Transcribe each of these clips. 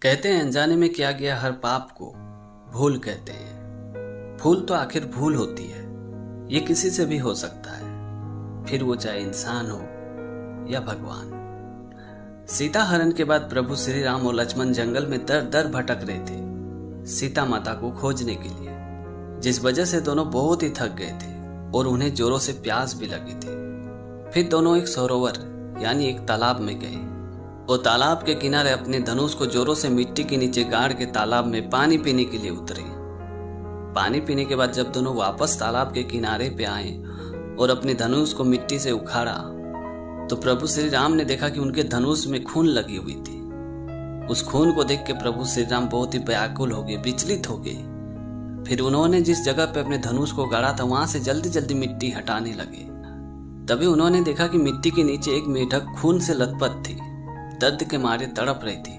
कहते हैं अनजाने में किया गया हर पाप को भूल कहते हैं। भूल तो आखिर भूल होती है। ये किसी से भी हो सकता है, फिर वो चाहे इंसान हो या भगवान। सीता हरण के बाद प्रभु श्री राम और लक्ष्मण जंगल में दर दर भटक रहे थे सीता माता को खोजने के लिए, जिस वजह से दोनों बहुत ही थक गए थे और उन्हें जोरों से प्यास भी लगी थी। फिर दोनों एक सरोवर यानी एक तालाब में गए और तालाब के किनारे अपने धनुष को जोरों से मिट्टी के नीचे गाड़ के तालाब में पानी पीने के लिए उतरे। पानी पीने के बाद जब दोनों वापस तालाब के किनारे पे आए और अपने धनुष को मिट्टी से उखाड़ा तो प्रभु श्री राम ने देखा कि उनके धनुष में खून लगी हुई थी। उस खून को देख के प्रभु श्री राम बहुत ही व्याकुल हो गए, विचलित हो गए। फिर उन्होंने जिस जगह पे अपने धनुष को गाड़ा था वहां से जल्दी जल्दी मिट्टी हटाने लगे। तभी उन्होंने देखा कि मिट्टी के नीचे एक मेढक खून से लथपथ थी, दर्द के मारे तड़प रही थी।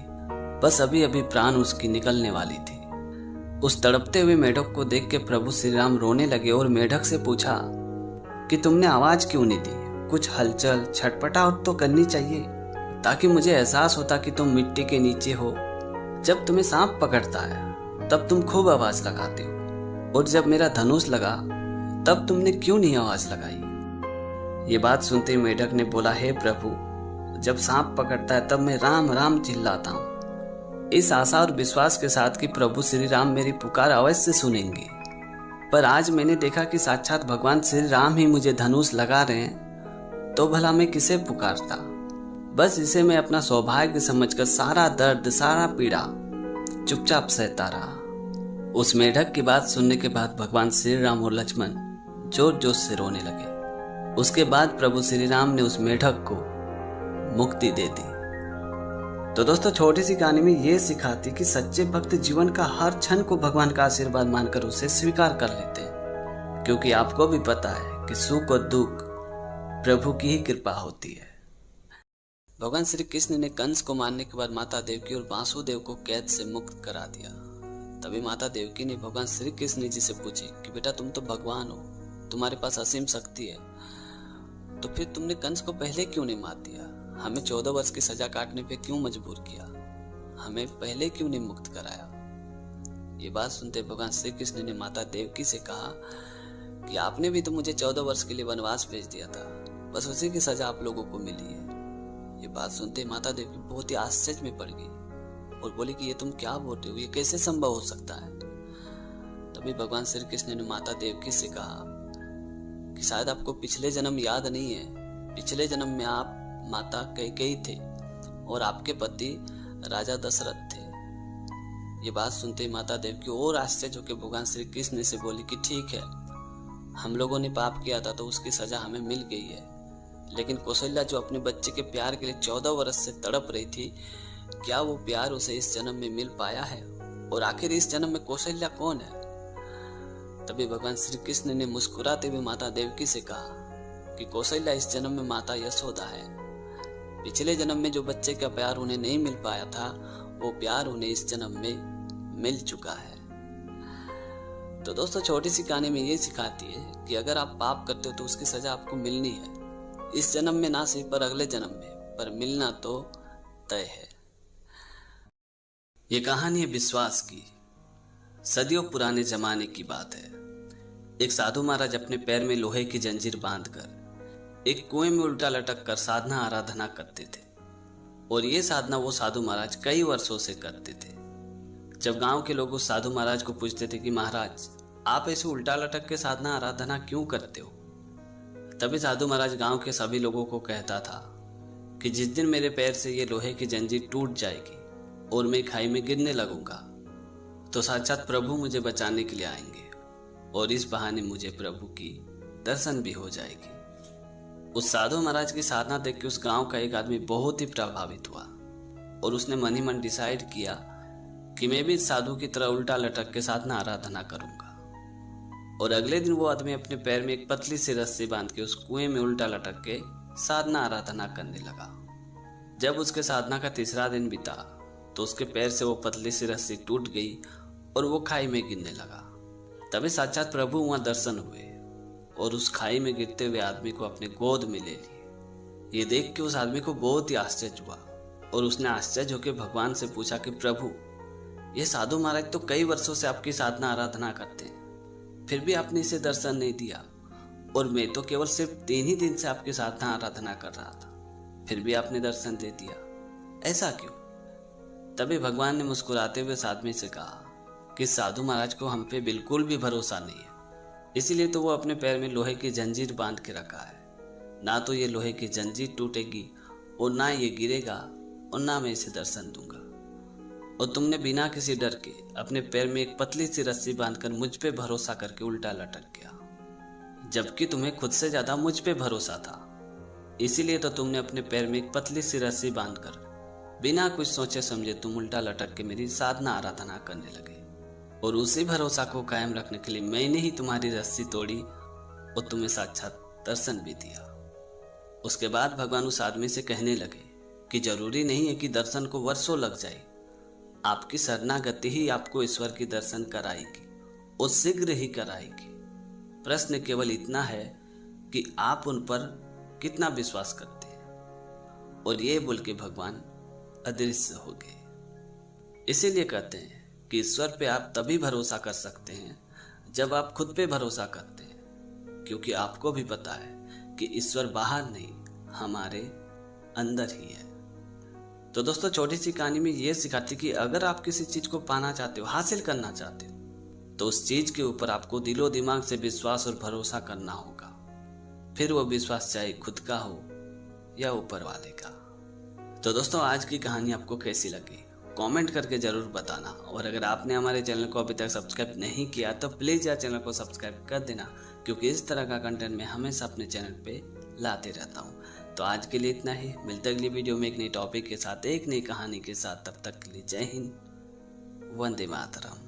बस अभी अभी प्राण उसकी निकलने वाली थी। उस तड़पते हुए मेढक को देख के प्रभु श्री राम रोने लगे और मेढक से पूछा कि तुमने आवाज क्यों नहीं दी? कुछ हलचल छटपटाहट तो करनी चाहिए ताकि मुझे एहसास होता कि तुम मिट्टी के नीचे हो। जब तुम्हें सांप पकड़ता है तब तुम खूब आवाज लगाते हो और जब मेरा धनुष लगा तब तुमने क्यों नहीं आवाज लगाई? ये बात सुनते ही मेढक ने बोला, हे प्रभु, जब सांप पकड़ता है तब मैं राम राम चिल्लाता हूँ, इस आशा और विश्वास के साथ कि प्रभु श्री राम मेरी पुकार अवश्य सुनेंगे। पर आज मैंने देखा कि साक्षात भगवान श्री राम ही मुझे धनुष लगा रहे हैं, तो भला मैं किसे पुकारता? बस इसे मैं अपना सौभाग्य समझकर सारा दर्द सारा पीड़ा चुपचाप सहता रहा। उस मेढक की बात सुनने के बाद भगवान श्री राम और लक्ष्मण जोर जोर से रोने लगे। उसके बाद प्रभु श्री राम ने उस मेढक को मुक्ति दे दी। तो दोस्तों, छोटी सी कहानी में ये सिखाती कि सच्चे भक्त जीवन का हर क्षण को भगवान का आशीर्वाद मानकर उसे स्वीकार कर लेते हैं, क्योंकि आपको भी पता है कि सुख और दुख प्रभु की ही कृपा होती है। भगवान श्री कृष्ण ने कंस को मारने के बाद माता देवकी और वासुदेव को कैद से मुक्त करा दिया। तभी माता देवकी ने भगवान श्री कृष्ण जी से पूछी कि बेटा, तुम तो भगवान हो, तुम्हारे पास असीम शक्ति है, तो फिर तुमने कंस को पहले क्यों नहीं मार दिया? हमें 14 वर्ष की सजा काटने पे क्यों मजबूर किया? हमें पहले क्यों नहीं मुक्त कराया? ये बात सुनते भगवान श्री कृष्ण ने माता देवकी से कहा कि आपने भी तो मुझे 14 वर्ष के लिए वनवास भेज दिया था, बस उसी की सजा आप लोगों को मिली है। ये बात सुनते माता देवकी बहुत ही आश्चर्य में पड़ गई और बोली कि ये तुम क्या बोल रहे हो, ये कैसे संभव हो सकता है? तभी भगवान श्री कृष्ण ने माता देवकी से कहा कि शायद आपको पिछले जन्म याद नहीं है। पिछले जन्म में आप माता कैकेयी थे और आपके पति राजा दशरथ थे। ये बात सुनते ही माता देवकी और आश्चर्य होकर भगवान श्री कृष्ण से बोली कि ठीक है, हम लोगों ने पाप किया था तो उसकी सजा हमें मिल गई है, लेकिन कौशल्या जो अपने बच्चे के प्यार के लिए 14 वर्ष से तड़प रही थी, क्या वो प्यार उसे इस जन्म में मिल पाया है? और आखिर इस जन्म में कौशल्या कौन है? तभी भगवान श्री कृष्ण ने मुस्कुराते हुए माता देवकी से कहा कि कौशल्या इस जन्म में माता यशोदा है। पिछले जन्म में जो बच्चे का प्यार उन्हें नहीं मिल पाया था, वो प्यार उन्हें इस जन्म में मिल चुका है। तो दोस्तों, छोटी सी कहानी में ये सिखाती है कि अगर आप पाप करते हो तो उसकी सजा आपको मिलनी है, इस जन्म में ना सही पर अगले जन्म में, पर मिलना तो तय है। ये कहानी है विश्वास की। सदियों पुराने जमाने की बात है। एक साधु महाराज अपने पैर में लोहे की जंजीर बांधकर एक कुएं में उल्टा लटक कर साधना आराधना करते थे, और ये साधना वो साधु महाराज कई वर्षों से करते थे। जब गांव के लोग उस साधु महाराज को पूछते थे कि महाराज, आप ऐसे उल्टा लटक के साधना आराधना क्यों करते हो? तभी साधु महाराज गांव के सभी लोगों को कहता था कि जिस दिन मेरे पैर से ये लोहे की जंजीर टूट जाएगी और मैं खाई में गिरने लगूंगा तो साक्षात प्रभु मुझे बचाने के लिए आएंगे और इस बहाने मुझे प्रभु की दर्शन भी हो जाएगी। उस साधु महाराज की साधना देख के उस गांव का एक आदमी बहुत ही प्रभावित हुआ और उसने मन ही मन डिसाइड किया कि मैं भी इस साधु की तरह उल्टा लटक के साधना आराधना करूंगा। और अगले दिन वो आदमी अपने पैर में एक पतली सी रस्सी बांध के उस कुएं में उल्टा लटक के साधना आराधना करने लगा। जब उसके साधना का तीसरा दिन बीता तो उसके पैर से वो पतली सी रस्सी टूट गई और वो खाई में गिरने लगा। तभी साक्षात प्रभु वहां दर्शन हुए और उस खाई में गिरते हुए आदमी को अपने गोद में ले लिए। ये देख के उस आदमी को बहुत ही आश्चर्य हुआ और उसने आश्चर्य होकर भगवान से पूछा कि प्रभु, ये साधु महाराज तो कई वर्षों से आपकी साधना आराधना करते हैं, फिर भी आपने इसे दर्शन नहीं दिया, और मैं तो केवल सिर्फ 3 ही दिन से आपकी साधना आराधना कर रहा था, फिर भी आपने दर्शन दे दिया, ऐसा क्यों? तभी भगवान ने मुस्कुराते हुए उस आदमी से कहा कि साधु महाराज को हम पे बिल्कुल भी भरोसा नहीं है, इसीलिए तो वो अपने पैर में लोहे की जंजीर बांध के रखा है। ना तो ये लोहे की जंजीर टूटेगी और ना ये गिरेगा और ना मैं इसे दर्शन दूंगा। और तुमने बिना किसी डर के अपने पैर में एक पतली सी रस्सी बांधकर मुझ पे भरोसा करके उल्टा लटक गया, जबकि तुम्हें खुद से ज्यादा मुझ पे भरोसा था। इसीलिए तो तुमने अपने पैर में एक पतली सी रस्सी बांधकर बिना कुछ सोचे समझे तुम उल्टा लटक के मेरी साधना आराधना करने लगे। और उसी भरोसा को कायम रखने के लिए मैंने ही तुम्हारी रस्सी तोड़ी और तुम्हें साक्षात दर्शन भी दिया। उसके बाद भगवान उस आदमी से कहने लगे कि जरूरी नहीं है कि दर्शन को वर्षों लग जाए, आपकी शरणागति ही आपको ईश्वर की दर्शन कराएगी और शीघ्र ही कराएगी। प्रश्न केवल इतना है कि आप उन पर कितना विश्वास करते हैं। और ये बोल के भगवान अदृश्य हो गए। इसीलिए कहते हैं कि ईश्वर पे आप तभी भरोसा कर सकते हैं जब आप खुद पे भरोसा करते हैं, क्योंकि आपको भी पता है कि ईश्वर बाहर नहीं, हमारे अंदर ही है। तो दोस्तों, छोटी सी कहानी में ये सिखाती कि अगर आप किसी चीज को पाना चाहते हो, हासिल करना चाहते हो, तो उस चीज के ऊपर आपको दिलो दिमाग से विश्वास और भरोसा करना होगा। फिर वो विश्वास चाहे खुद का हो या ऊपर वाले का। तो दोस्तों, आज की कहानी आपको कैसी लगी कमेंट करके जरूर बताना। और अगर आपने हमारे चैनल को अभी तक सब्सक्राइब नहीं किया तो प्लीज यार चैनल को सब्सक्राइब कर देना, क्योंकि इस तरह का कंटेंट मैं हमेशा अपने चैनल पे लाते रहता हूँ। तो आज के लिए इतना ही, मिलते अगली वीडियो में एक नई टॉपिक के साथ, एक नई कहानी के साथ। तब तक के लिए जय हिंद, वंदे मातरम।